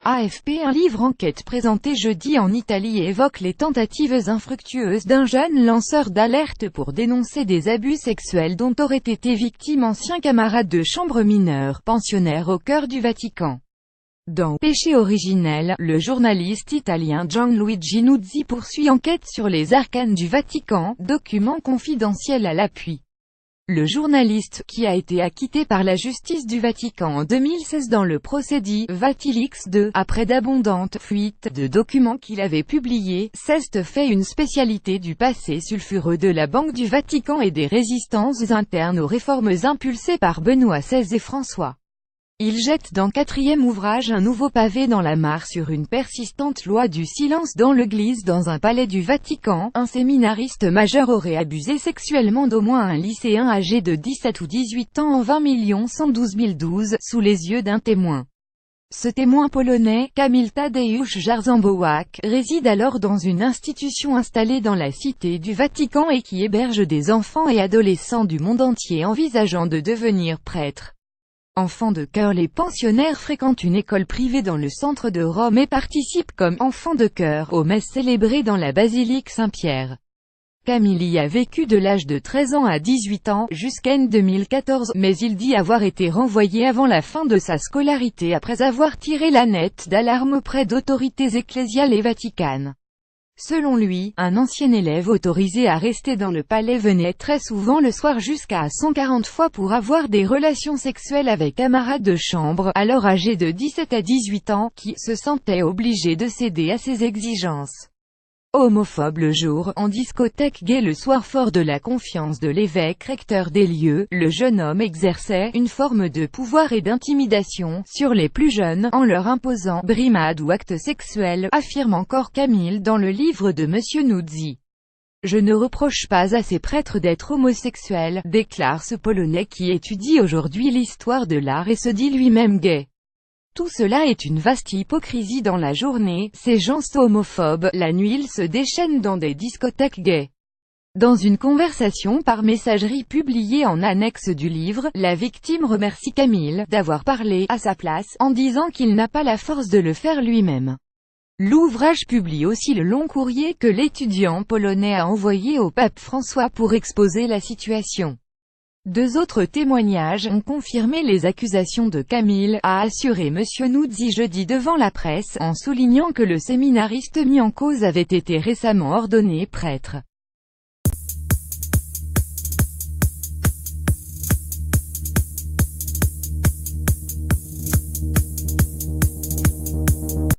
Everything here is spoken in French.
AFP. Un livre enquête présenté jeudi en Italie évoque les tentatives infructueuses d'un jeune lanceur d'alerte pour dénoncer des abus sexuels dont auraient été victimes anciens camarades de chambre mineurs, pensionnaires au cœur du Vatican. Dans Péché originel, le journaliste italien Gianluigi Nuzzi poursuit enquête sur les arcanes du Vatican, documents confidentiels à l'appui. Le journaliste, qui a été acquitté par la justice du Vatican en 2016 dans le procès dit « Vatilix II », après d'abondantes fuites de documents qu'il avait publiés, s'est fait une spécialité du passé sulfureux de la Banque du Vatican et des résistances internes aux réformes impulsées par Benoît XVI et François. Il jette dans quatrième ouvrage un nouveau pavé dans la mare sur une persistante loi du silence dans l'Église. Dans un palais du Vatican, un séminariste majeur aurait abusé sexuellement d'au moins un lycéen âgé de 17 ou 18 ans en 20 112 012, sous les yeux d'un témoin. Ce témoin polonais, Kamil Tadeusz Jarzębołak, réside alors dans une institution installée dans la cité du Vatican et qui héberge des enfants et adolescents du monde entier envisageant de devenir prêtres. Enfants de cœur. Les pensionnaires fréquentent une école privée dans le centre de Rome et participent comme enfants de chœur aux messes célébrées dans la basilique Saint-Pierre. Camille y a vécu de l'âge de 13 ans à 18 ans, jusqu'en 2014, mais il dit avoir été renvoyé avant la fin de sa scolarité après avoir tiré la nette d'alarme auprès d'autorités ecclésiales et vaticanes. Selon lui, un ancien élève autorisé à rester dans le palais venait très souvent le soir jusqu'à 140 fois pour avoir des relations sexuelles avec camarades de chambre, alors âgés de 17 à 18 ans, qui se sentaient obligés de céder à ses exigences. Homophobe le jour, en discothèque gay le soir. Fort de la confiance de l'évêque recteur des lieux, le jeune homme exerçait une forme de pouvoir et d'intimidation sur les plus jeunes, en leur imposant brimades ou actes sexuels, affirme encore Camille dans le livre de Monsieur Nuzzi. Je ne reproche pas à ces prêtres d'être homosexuels, déclare ce Polonais qui étudie aujourd'hui l'histoire de l'art et se dit lui-même gay. Tout cela est une vaste hypocrisie. Dans la journée, ces gens sont homophobes, la nuit ils se déchaînent dans des discothèques gays. Dans une conversation par messagerie publiée en annexe du livre, la victime remercie Camille d'avoir parlé à sa place, en disant qu'il n'a pas la force de le faire lui-même. L'ouvrage publie aussi le long courrier que l'étudiant polonais a envoyé au pape François pour exposer la situation. Deux autres témoignages ont confirmé les accusations de Camille, a assuré Monsieur Nuzzi jeudi devant la presse, en soulignant que le séminariste mis en cause avait été récemment ordonné prêtre.